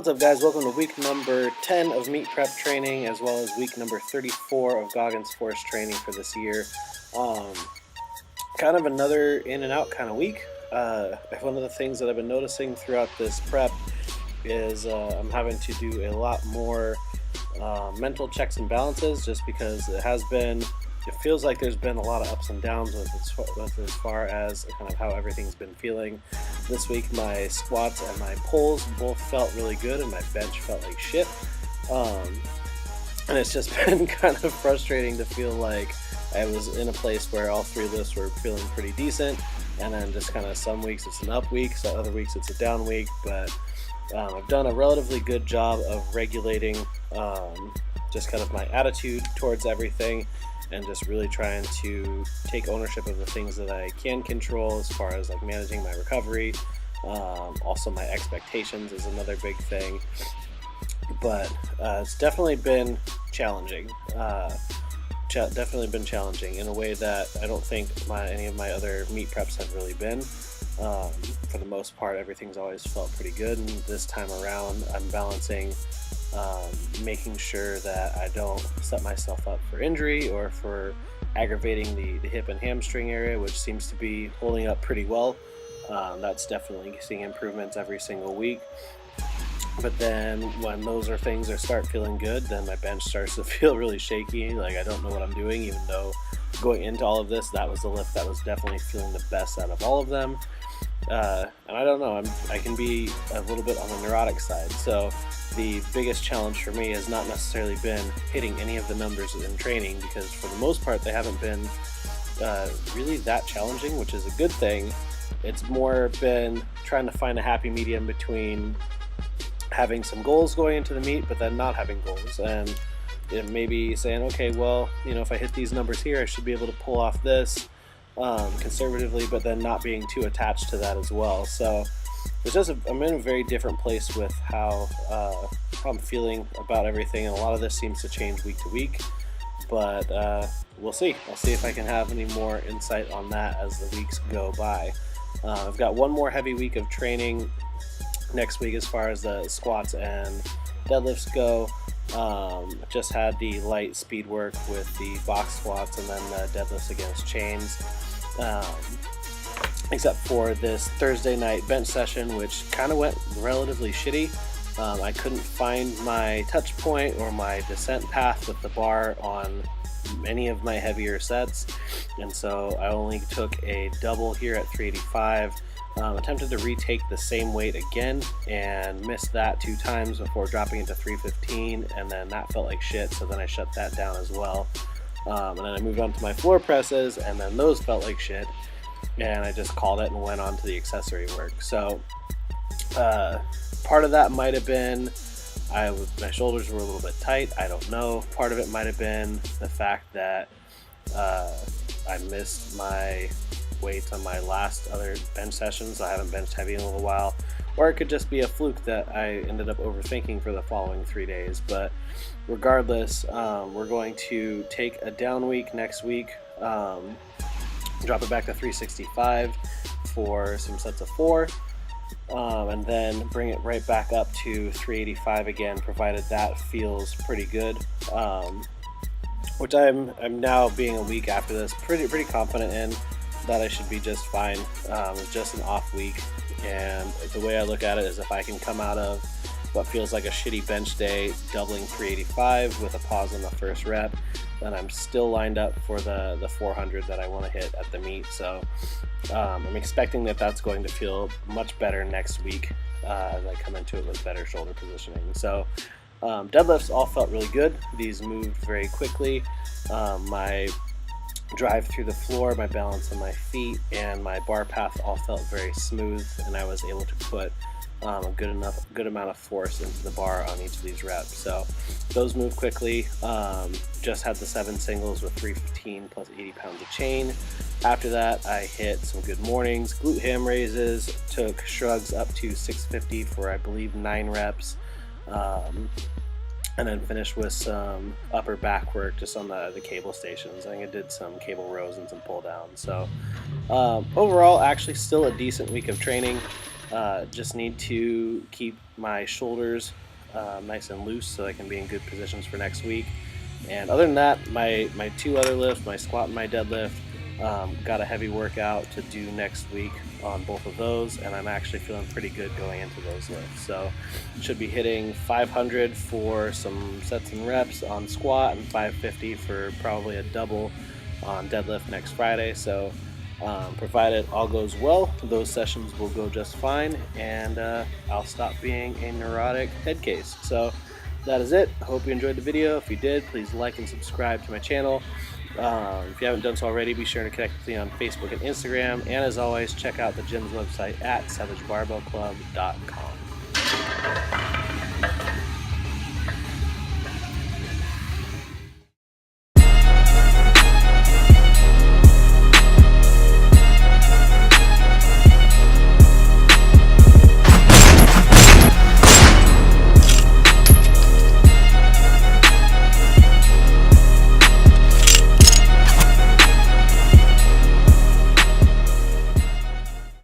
What's up, guys? Welcome to week number 10 of meat prep training, as well as week number 34 of Goggins force training for this year. Kind of another in and out kind of week. One of the things that I've been noticing throughout this prep is I'm having to do a lot more mental checks and balances, just because it feels like there's been a lot of ups and downs with as far as kind of how everything's been feeling. This week my squats and my pulls both felt really good, and my bench felt like shit. And it's just been kind of frustrating to feel like I was in a place where all three lists were feeling pretty decent, and then just kind of some weeks it's an up week, so other weeks it's a down week. But I've done a relatively good job of regulating just kind of my attitude towards everything, and just really trying to take ownership of the things that I can control, as far as like managing my recovery. Also my expectations is another big thing, but it's definitely been challenging. Definitely been challenging in a way that I don't think any of my other meet preps have really been. For the most part, everything's always felt pretty good, and this time around I'm balancing making sure that I don't set myself up for injury or for aggravating the hip and hamstring area, which seems to be holding up pretty well. That's definitely seeing improvements every single week. But then when those things start feeling good, then my bench starts to feel really shaky, like I don't know what I'm doing, even though going into all of this, that was the lift that was definitely feeling the best out of all of them. And I don't know, I can be a little bit on the neurotic side, so the biggest challenge for me has not necessarily been hitting any of the numbers in training, because for the most part they haven't been really that challenging, which is a good thing. It's more been trying to find a happy medium between having some goals going into the meet, but then not having goals, and maybe saying, okay, well, if I hit these numbers here, I should be able to pull off this conservatively, but then not being too attached to that as well. So I'm in a very different place with how I'm feeling about everything, and a lot of this seems to change week to week, but we'll see. I'll see if I can have any more insight on that as the weeks go by. I've got one more heavy week of training next week as far as the squats and deadlifts go. Just had the light speed work with the box squats and then the deadlifts against chains, except for this Thursday night bench session, which kind of went relatively shitty. I couldn't find my touch point or my descent path with the bar on any of my heavier sets, and so I only took a double here at 385. Attempted to retake the same weight again and missed that 2 times before dropping it to 315, and then that felt like shit, so then I shut that down as well. And then I moved on to my floor presses, and then those felt like shit, and I just called it and went on to the accessory work. So part of that might have been my shoulders were a little bit tight, I don't know. Part of it might have been the fact that I missed my weights on my last other bench sessions. I haven't benched heavy in a little while, or it could just be a fluke that I ended up overthinking for the following 3 days. But regardless, we're going to take a down week next week, drop it back to 365 for some sets of 4, and then bring it right back up to 385 again, provided that feels pretty good, which I'm now, being a week after this, pretty confident in that I should be just fine. It's just an off week, and the way I look at it is, if I can come out of what feels like a shitty bench day doubling 385 with a pause on the first rep, then I'm still lined up for the 400 that I want to hit at the meet. So I'm expecting that that's going to feel much better next week as I come into it with better shoulder positioning. So deadlifts all felt really good. These moved very quickly. My drive through the floor, my balance on my feet, and my bar path all felt very smooth, and I was able to put a good amount of force into the bar on each of these reps. So those moved quickly. Just had the 7 singles with 315 plus 80 pounds of chain. After that, I hit some good mornings, glute ham raises, took shrugs up to 650 for, I believe, 9 reps. And then finished with some upper back work just on the cable stations. I think I did some cable rows and some pull downs. So overall, actually still a decent week of training. Just need to keep my shoulders nice and loose so I can be in good positions for next week. And other than that, my two other lifts, my squat and my deadlift, got a heavy workout to do next week on both of those, and I'm actually feeling pretty good going into those lifts. So should be hitting 500 for some sets and reps on squat and 550 for probably a double on deadlift next Friday. So provided all goes well, those sessions will go just fine, and I'll stop being a neurotic head case. So that is it. I hope you enjoyed the video. If you did, please like and subscribe to my channel. If you haven't done so already, be sure to connect with me on Facebook and Instagram. And as always, check out the gym's website at savagebarbellclub.com.